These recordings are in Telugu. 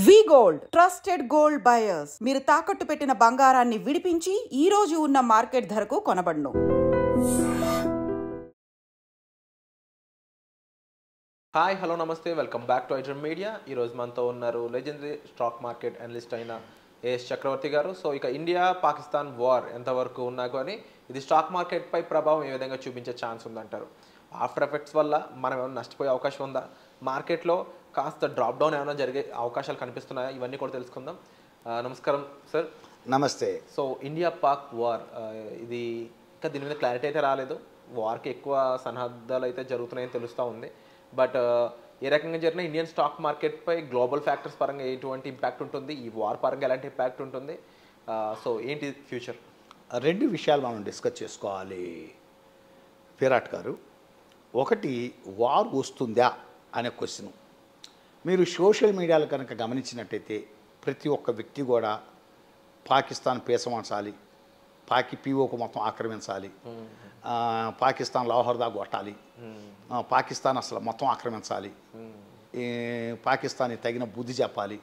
వి గోల్డ్ ట్రస్టెడ్ గోల్డ్ బయర్స్ మీరు తాకట్టు పెట్టిన బంగారాన్ని విడిపించి ఈ రోజు ఉన్న మార్కెట్ ధరకు కొనబడును. హాయ్ హలో నమస్తే welcome back to iDream media. ఈరోజు మనతో ఉన్నారు లెజెండరీ స్టాక్ మార్కెట్ అనలిస్ట్ అయిన ఏఎస్ చక్రవర్తి గారు. సో ఇక ఇండియా పాకిస్తాన్ వార్ ఎంతవరకు ఉన్నా కానీ ఇది స్టాక్ మార్కెట్పై ప్రభావం ఏ విధంగా చూపించే ఛాన్స్ ఉందంటారు? ఆఫ్టర్ ఎఫెక్ట్స్ వల్ల మనం ఏమైనా నష్టపోయే అవకాశం ఉందా? మార్కెట్లో కాస్త డ్రాప్ డౌన్ ఏమైనా జరిగే అవకాశాలు కనిపిస్తున్నాయా? ఇవన్నీ కూడా తెలుసుకుందాం. నమస్కారం సార్. నమస్తే. సో ఇండియా పాక్ వార్ ఇది ఇంకా దీని మీద క్లారిటీ అయితే రాలేదు. వార్కి ఎక్కువ సన్నద్ధాలు అయితే జరుగుతున్నాయని తెలుస్తూ ఉంది. బట్ ఏ రకంగా జరిగిన ఇండియన్ స్టాక్ మార్కెట్పై గ్లోబల్ ఫ్యాక్టర్స్ పరంగా ఎటువంటి ఇంపాక్ట్ ఉంటుంది, ఈ వార్ పరంగా ఎలాంటి ఇంపాక్ట్ ఉంటుంది, సో ఏంటి ఫ్యూచర్? రెండు విషయాలు మనం డిస్కస్ చేసుకోవాలి విరాట్ గారు. ఒకటి, వార్ వస్తుందా అనే క్వశ్చన్. మీరు సోషల్ మీడియాలో కనుక గమనించినట్టయితే ప్రతి ఒక్క వ్యక్తి కూడా పాకిస్తాన్ పేసమార్చాలి, పీఓకు మొత్తం ఆక్రమించాలి, పాకిస్తాన్ లాహోర్దా కొట్టాలి, పాకిస్తాన్ అసలు మొత్తం ఆక్రమించాలి, పాకిస్తాన్ తగిన బుద్ధి చెప్పాలి,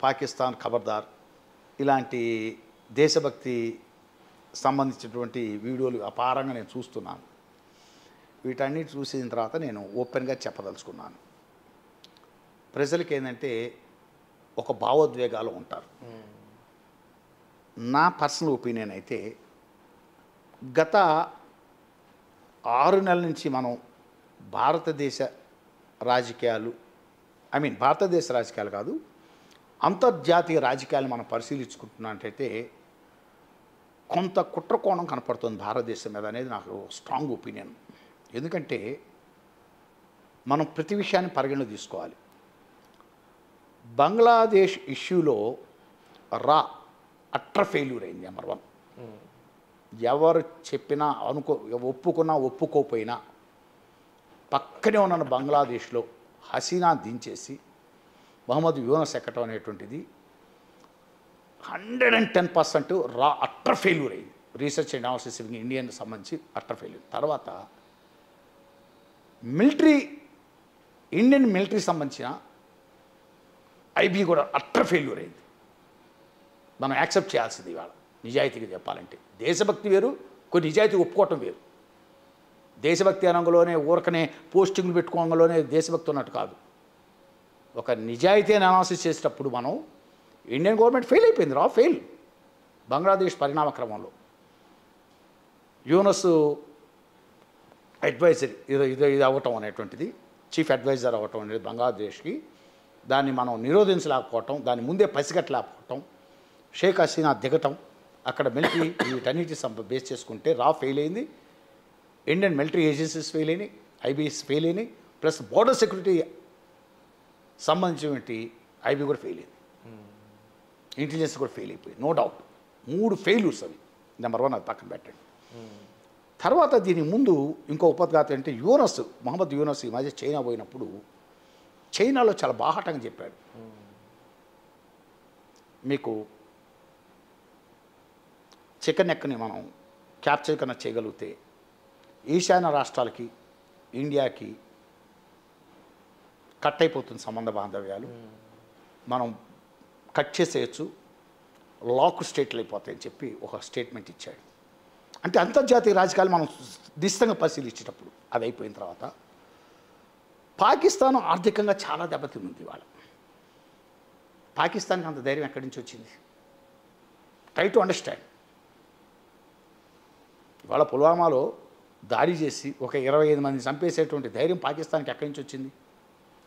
పాకిస్తాన్ ఖబర్దార్, ఇలాంటి దేశభక్తి సంబంధించినటువంటి వీడియోలు అపారంగా నేను చూస్తున్నాను. వీటన్నిటి చూసిన తర్వాత నేను ఓపెన్గా చెప్పదలుచుకున్నాను. ప్రజలకి ఏంటంటే ఒక భావోద్వేగాలు ఉంటారు. నా పర్సనల్ ఒపీనియన్ అయితే గత 6 నెలల నుంచి మనం భారతదేశ రాజకీయాలు, భారతదేశ రాజకీయాలు కాదు, అంతర్జాతీయ రాజకీయాలు మనం పరిశీలించుకుంటున్నట్టయితే కొంత కుట్రకోణం కనపడుతుంది భారతదేశం మీద అనేది నాకు స్ట్రాంగ్ ఒపీనియన్. ఎందుకంటే మనం ప్రతి విషయాన్ని పరిగణలో తీసుకోవాలి. బంగ్లాదేశ్ ఇష్యూలో అట్టర్ ఫెయిల్యూర్ అయింది. నెంబర్ 1. ఎవరు చెప్పినా ఒప్పుకున్నా ఒప్పుకోపోయినా పక్కనే ఉన్న బంగ్లాదేశ్లో హసీనా దించేసి మహమ్మద్ యూనస్ ఎక్కటం అనేటువంటిది 110% అట్టర్ ఫెయిల్యూర్ అయింది. రీసెర్చ్ అండ్ అనాలిసిస్ ఇండియన్ సంబంధించి అట్టర్ ఫెయిల్యూర్. తర్వాత ఇండియన్ మిలిటరీ సంబంధించిన ఐబీ కూడా అట్టర్ ఫెయిల్యూర్ అయింది. మనం యాక్సెప్ట్ చేయాల్సింది ఇవాళ నిజాయితీగా చెప్పాలంటే. దేశభక్తి వేరు, కొన్ని నిజాయితీ ఒప్పుకోవటం వేరు. దేశభక్తి అనంగంలోనే ఊరకనే పోస్టింగ్లు పెట్టుకోవడంలోనే దేశభక్తి ఉన్నట్టు కాదు. ఒక నిజాయితీ అనాలిసిస్ చేసేటప్పుడు మనం ఇండియన్ గవర్నమెంట్ ఫెయిల్ అయిపోయింది. ఫెయిల్ బంగ్లాదేశ్ పరిణామ క్రమంలో. యూనస్ అడ్వైజరీ ఇది అవ్వటం అనేటువంటిది, చీఫ్ అడ్వైజర్ అవ్వటం అనేది బంగ్లాదేశ్కి, దాన్ని మనం నిరోధించలేకపోవటం, దాన్ని ముందే పసిగట్టలేకపోవటం, షేక్ హసీనా దిగటం, అక్కడ మిలిటరీ వీటన్నిటి బేస్ చేసుకుంటే ఫెయిల్ అయింది. ఇండియన్ మిలిటరీ ఏజెన్సీస్ ఫెయిల్ అయినాయి, ఐబీఎస్ ఫెయిల్ అయినాయి, ప్లస్ బోర్డర్ సెక్యూరిటీ సంబంధించినటువంటి ఐబీ కూడా ఫెయిల్ అయింది, ఇంటెలిజెన్స్ కూడా ఫెయిల్ అయిపోయింది. నో డౌట్ 3 ఫెయిల్యూర్స్ అవి. నెంబర్ 1 అది పక్కన పెట్టండి. తర్వాత దీని ముందు ఇంకో ఉపద్ఘాత అంటే మహమ్మద్ యూనస్ ఈ మధ్య చైనా పోయినప్పుడు చైనాలో చాలా బాహాటంగా చెప్పాడు. మీకు చికెన్ నెక్ని మనం క్యాప్చర్ కన్నా చేయగలిగితే ఈశాన్య రాష్ట్రాలకి ఇండియాకి కట్ అయిపోతుంది సంబంధ బాంధవ్యాలు, మనం కట్ చేసేయచ్చు, లాక్ స్టేట్లు అయిపోతాయని చెప్పి ఒక స్టేట్మెంట్ ఇచ్చాడు. అంటే అంతర్జాతీయ రాజకీయాలు మనం నిశ్చితంగా పరిశీలించేటప్పుడు అది అయిపోయిన తర్వాత పాకిస్తాన్ ఆర్థికంగా చాలా దెబ్బతింది. ఇవాళ పాకిస్తాన్కి అంత ధైర్యం ఎక్కడి నుంచి వచ్చింది? Try to understand. ఇవాళ పుల్వామాలో దాడి చేసి ఒక 25 మందిని చంపేసేటువంటి ధైర్యం పాకిస్తాన్కి ఎక్కడి నుంచి వచ్చింది?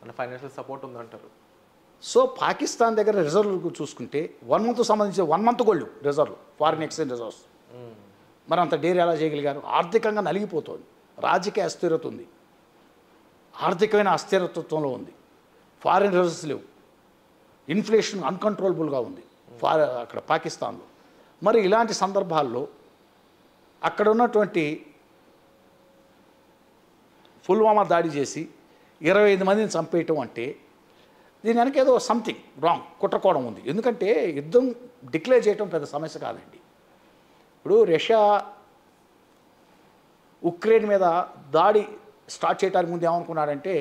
అంటే ఫైనాన్షియల్ సపోర్ట్ ఉందంటారు. సో పాకిస్తాన్ దగ్గర రిజర్వ్ చూసుకుంటే 1 మంత్ సంబంధించి 1 month gold reserve, foreign exchange reserves. మరి అంత డేర్ ఎలా చేయగలిగారు? ఆర్థికంగా నలిగిపోతుంది, రాజకీయ అస్థిరత ఉంది, ఆర్థికమైన అస్థిరత్వంలో ఉంది, ఫారిన్ రిజర్వ్స్ లేవు, ఇన్ఫ్లేషన్ అన్కంట్రోలబుల్గా ఉంది అక్కడ పాకిస్తాన్లో. మరి ఇలాంటి సందర్భాల్లో అక్కడ ఉన్నటువంటి పుల్వామా దాడి చేసి 25 మందిని చంపేయటం అంటే దీని వెనక ఏదో సంథింగ్ రాంగ్, కుట్రకోణం ఉంది. ఎందుకంటే యుద్ధం డిక్లేర్ చేయటం పెద్ద సమస్య కాదండి. ఇప్పుడు రష్యా ఉక్రెయిన్ మీద దాడి స్టార్ట్ చేయడానికి ముందు ఏమనుకున్నాడంటే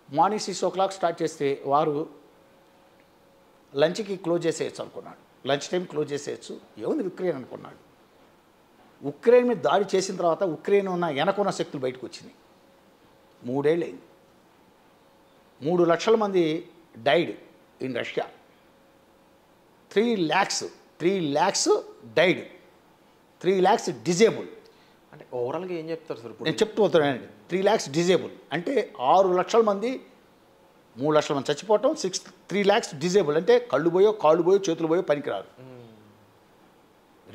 మార్నింగ్ 6 o'clock స్టార్ట్ చేస్తే వారు లంచ్కి క్లోజ్ చేసేయచ్చు అనుకున్నాడు, లంచ్ టైం క్లోజ్ చేసేయచ్చు, ఏముంది ఉక్రెయిన్ అనుకున్నాడు. ఉక్రెయిన్ మీద దాడి చేసిన తర్వాత ఉక్రెయిన్ ఉన్న వెనకున్న శక్తులు బయటకు వచ్చినాయి. 3 ఏళ్ళు అయింది. 3 లక్షల మంది died in Russia. 3 lakhs died, 3 lakhs disable. అంటే ఓవరాల్గా ఏం చెప్తారు సార్ ఇప్పుడు? నేను చెప్తున్నానండి, 3 lakhs డిజేబుల్ అంటే 6 లక్షల మంది, 3 లక్షల మంది చచ్చిపోవటం, 3 lakhs డిజేబుల్ అంటే కళ్ళు పోయో కాళ్ళు పోయో చేతులు పోయో పనికిరారు.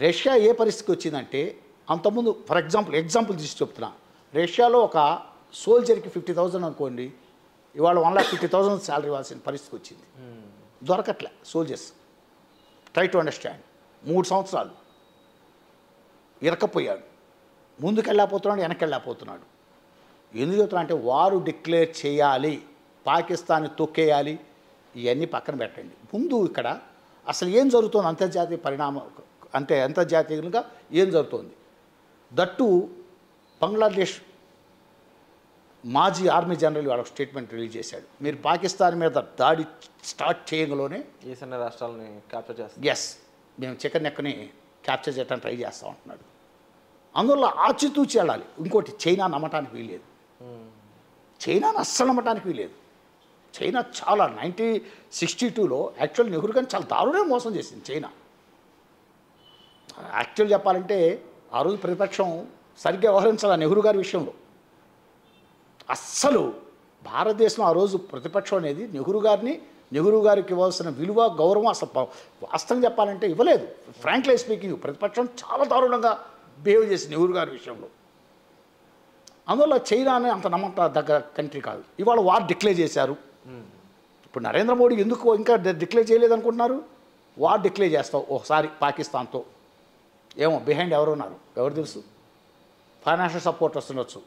రష్యా ఏ పరిస్థితికి వచ్చిందంటే అంతకుముందు ఫర్ ఎగ్జాంపుల్ తీసి చెప్తున్నా, రష్యాలో ఒక సోల్జర్కి 50,000 అనుకోండి, ఇవాళ 1,50,000 శాలరీ ఇవ్వాల్సిన పరిస్థితికి వచ్చింది. దొరకట్లే సోల్జర్స్. Try to understand. 3 సంవత్సరాలు ఇరకపోయాడు, ముందుకెళ్ళకపోతున్నాడు, వెనకెళ్ళకపోతున్నాడు. ఎందుకు చెప్తున్నా అంటే వారు డిక్లేర్ చేయాలి, పాకిస్తాన్ని తొక్కేయాలి, ఇవన్నీ పక్కన పెట్టండి. ముందు ఇక్కడ అసలు ఏం జరుగుతుంది, అంతర్జాతీయ పరిణామం అంటే అంతర్జాతీయంగా ఏం జరుగుతుంది. దట్టు బంగ్లాదేశ్ మాజీ ఆర్మీ జనరల్ వాళ్ళ స్టేట్మెంట్ రిలీజ్ చేశాడు, మీరు పాకిస్తాన్ మీద దాడి స్టార్ట్ చేయగలోనే ఈశాన్య రాష్ట్రాలని క్యాప్చర్ చేస్తాం, ఎస్ మేము చికెన్ నెక్కని క్యాప్చర్ చేయడానికి ట్రై చేస్తూ ఉంటున్నాడు. అందువల్ల ఆచితూచి వెళ్ళాలి. ఇంకోటి, చైనా నమ్మటానికి వీలేదు, చైనాను అస్సలు నమ్మటానికి వీలేదు. చైనా చాలా 1962లో యాక్చువల్ నెహ్రూ గారిని చాలా దారుణంగా మోసం చేసింది చైనా. యాక్చువల్ చెప్పాలంటే ఆ రోజు ప్రతిపక్షం సరిగ్గా వ్యవహరించాలి నెహ్రూ గారి విషయంలో. అస్సలు భారతదేశం ఆ రోజు ప్రతిపక్షం అనేది నెహ్రూ గారికి ఇవ్వాల్సిన విలువ గౌరవం అసలు వాస్తవం చెప్పాలంటే ఇవ్వలేదు. ఫ్రాంక్లీ స్పీకింగ్ ప్రతిపక్షం చాలా దారుణంగా బిహేవ్ చేసింది నెహ్రూ గారి విషయంలో. అందువల్ల చైనా అనే అంత నమ్మక దగ్గర కంట్రీ కాదు. ఇవాళ వార్ డిక్లేర్ చేశారు. ఇప్పుడు నరేంద్ర మోడీ ఎందుకు ఇంకా డిక్లేర్ చేయలేదు అనుకుంటున్నారు? వార్ డిక్లేర్ చేస్తావు ఒకసారి పాకిస్తాన్తో, ఏమో బిహైండ్ ఎవరు ఉన్నారు ఎవరు తెలుసు. ఫైనాన్షియల్ సపోర్ట్ వస్తుండొచ్చు,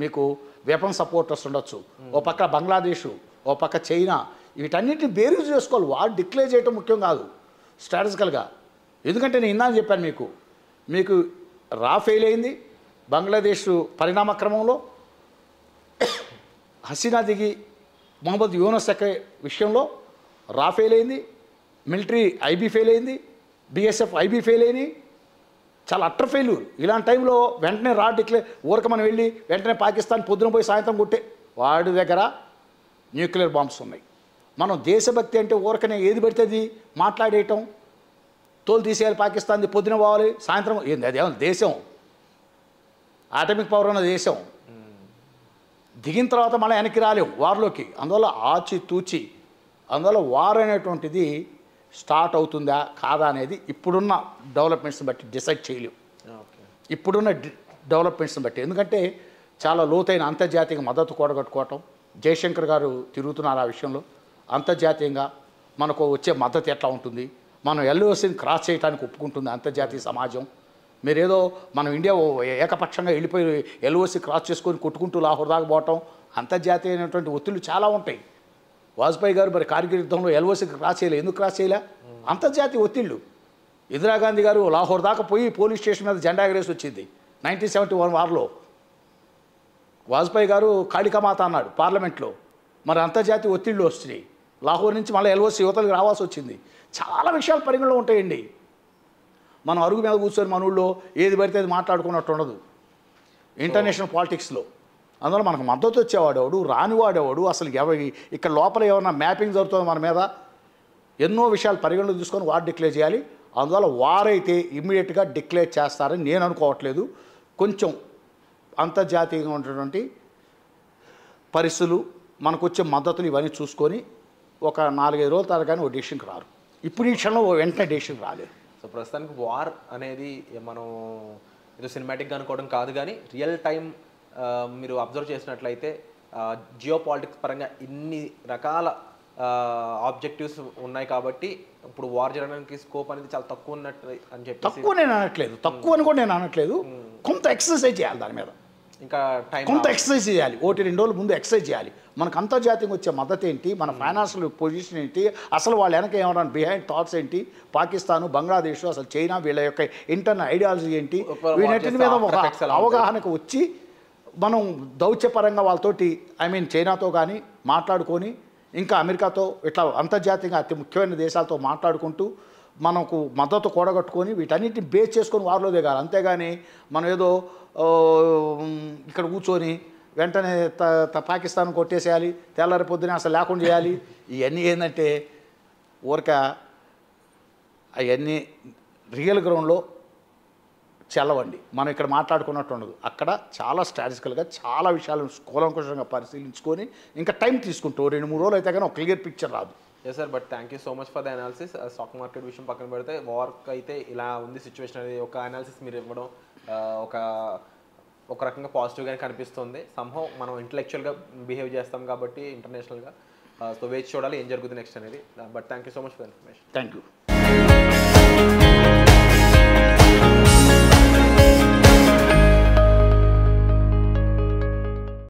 మీకు వెపన్ సపోర్ట్ వస్తుండొచ్చు, ఓ పక్క బంగ్లాదేశ్, ఓ పక్క చైనా, వీటన్నిటిని బేరీజ్ చేసుకోవాలి. వార్ డిక్లేర్ చేయడం ముఖ్యం కాదు స్ట్రాటజికల్గా. ఎందుకంటే నేను ఇందాక చెప్పాను మీకు ఫెయిల్ అయింది బంగ్లాదేశ్ పరిణామ క్రమంలో. హసీనా దిగి మొహమ్మద్ యూనస్ ఎక్కే విషయంలో ఫెయిల్ అయింది, మిలిటరీ ఐబీ ఫెయిల్ అయింది, బిఎస్ఎఫ్ ఐబీ ఫెయిల్ అయినాయి, చాలా అట్టర్ ఫెయిల్యూర్. ఇలాంటి టైంలో వెంటనే డిక్లేర్ ఊరక మనం వెళ్ళి వెంటనే పాకిస్తాన్ పొద్దున పోయి సాయంత్రం కొట్టే వాడి దగ్గర న్యూక్లియర్ బాంబ్స్ ఉన్నాయి. మనం దేశభక్తి అంటే ఊరకనే ఏది పడితే అది మాట్లాడేయటం, తోలు తీసేయాలి పాకిస్తాన్ది, పొద్దున పోవాలి సాయంత్రం, ఏంది అదేమో దేశం, ఆటమిక్ పవర్ ఉన్న దేశం, దిగిన తర్వాత మళ్ళీ వెనక్కి రాలేము వార్లోకి. అందువల్ల ఆచితూచి, అందువల్ల వార్ అనేటువంటిది స్టార్ట్ అవుతుందా కాదా అనేది ఇప్పుడున్న డెవలప్మెంట్స్ని బట్టి డిసైడ్ చేయలేము. ఇప్పుడున్న డెవలప్మెంట్స్ని బట్టి, ఎందుకంటే చాలా లోతైన అంతర్జాతీయ మద్దతు కూడగట్టుకోవటం. జయశంకర్ గారు తిరుగుతున్నారు ఆ విషయంలో. అంతర్జాతీయంగా మనకు వచ్చే మద్దతు ఎట్లా ఉంటుంది, మనం ఎల్ఓసిని క్రాస్ చేయడానికి ఒప్పుకుంటుంది అంతర్జాతీయ సమాజం. మీరేదో మనం ఇండియా ఏకపక్షంగా వెళ్ళిపోయి ఎల్ఓసి క్రాస్ చేసుకొని కొట్టుకుంటూ లాహోర్ దాకా పోవటం, అంతర్జాతీయమైనటువంటి ఒత్తిళ్లు చాలా ఉంటాయి. వాజ్పేయి గారు మరి కార్గిల్ యుద్ధంలో ఎల్ఓసికి క్రాస్ చేయలే, ఎందుకు క్రాస్ చేయలే? అంతర్జాతీయ ఒత్తిళ్లు. ఇందిరాగాంధీ గారు లాహోర్ దాకా పోయి పోలీస్ స్టేషన్ మీద జెండా ఎగరేసి వచ్చింది 1971 వార్లో. వాజ్పేయి గారు కాళికామాత అన్నాడు పార్లమెంట్లో. మరి అంతర్జాతీయ ఒత్తిళ్లు వస్తున్నాయి, లాహోర్ నుంచి మళ్ళీ ఎల్ఓసి యువతలకు రావాల్సి వచ్చింది. చాలా విషయాలు పరిగణలో ఉంటాయండి. మనం అరుగు మీద కూర్చొని మన ఊళ్ళో ఏది పడితే అది మాట్లాడుకున్నట్టు ఉండదు ఇంటర్నేషనల్ పాలిటిక్స్లో. అందువల్ల మనకు మద్దతు వచ్చేవాడేవాడు, రానివాడేవాడు, అసలు ఇక్కడ లోపల ఏమన్నా మ్యాపింగ్ జరుగుతుంది మన మీద, ఎన్నో విషయాలు పరిగణలో తీసుకొని వార్ డిక్లేర్ చేయాలి. అందువల్ల వార్ అయితే ఇమ్మీడియట్గా డిక్లేర్ చేస్తారని నేను అనుకోవట్లేదు. కొంచెం అంతర్జాతీయంగా ఉన్నటువంటి పరిస్థితులు, మనకు వచ్చే మద్దతులు ఇవన్నీ చూసుకొని ఒక 4-5 రోజుల తర్వాత కానీ ఒక డెసిషన్కి రారు. ఇప్పుడు ఈ క్షణంలో వెంటనే డెసిషన్ రాలేదు. సో ప్రస్తుతానికి వార్ అనేది మనం ఏదో సినిమాటిక్గా అనుకోవడం కాదు, కానీ రియల్ టైం మీరు అబ్జర్వ్ చేసినట్లయితే జియో పాలిటిక్స్ పరంగా ఇన్ని రకాల ఆబ్జెక్టివ్స్ ఉన్నాయి కాబట్టి ఇప్పుడు వార్ జరగడానికి స్కోప్ అనేది చాలా తక్కువ ఉన్నట్టు అని చెప్పి. తక్కువ నేను అనట్లేదు, తక్కువ అని కూడా నేను అనట్లేదు. కొంత ఎక్సర్సైజ్ చేయాలి దాని మీద, ఇంకా టైం కొంత ఎక్సర్సైజ్ చేయాలి. 1-2 రోజుల ముందు ఎక్సర్సైజ్ చేయాలి. మనకు అంతర్జాతీయంగా వచ్చే మద్దతు ఏంటి, మన ఫైనాన్షియల్ పొజిషన్ ఏంటి, అసలు వాళ్ళ వెనక ఏమన్నా బిహైండ్ థాట్స్ ఏంటి, పాకిస్తాను, బంగ్లాదేశ్, అసలు చైనా, వీళ్ళ యొక్క ఇంటర్నల్ ఐడియాలజీ ఏంటి, వీటి మీద ఒక అవగాహనకు వచ్చి మనం దౌత్యపరంగా వాళ్ళతోటి చైనాతో కానీ మాట్లాడుకొని ఇంకా అమెరికాతో ఇట్లా అంతర్జాతీయంగా అతి ముఖ్యమైన దేశాలతో మాట్లాడుకుంటూ మనకు మద్దతు కూడగట్టుకొని వీటన్నిటిని బేస్ చేసుకొని వారిలో దిగాలి. అంతేగాని మనం ఏదో ఇక్కడ కూర్చొని వెంటనే పాకిస్తాన్ కొట్టేసేయాలి, తెల్లారి పొద్దునే అసలు లేకుండా చేయాలి. ఇవన్నీ ఏంటంటే ఊరక అవన్నీ రియల్ గ్రౌండ్లో చెల్లవండి. మనం ఇక్కడ మాట్లాడుకున్నట్టు ఉండదు. అక్కడ చాలా స్ట్రాటజికల్గా చాలా విషయాలను కూలంకుషంగా పరిశీలించుకొని ఇంకా టైం తీసుకుంటూ 2-3 రోజులు అయితే కానీ ఒక క్లియర్ పిక్చర్ రాదు. Yes sir, but thank you so much for the analysis. Stock market విషయం పక్కన పెడితే వార్క్ అయితే ఇలా ఉంది సిచ్యువేషన్ అనేది ఒక అనాలిసిస్ మీరు ఇవ్వడం ఒక రకంగా పాజిటివ్గానే కనిపిస్తుంది. సంహౌ మనం ఇంటలెక్చువల్గా బిహేవ్ చేస్తాం కాబట్టి ఇంటర్నేషనల్గా. సో వేచి చూడాలి ఏం జరుగుతుంది నెక్స్ట్ అనేది. But thank you so much for information. Thank you.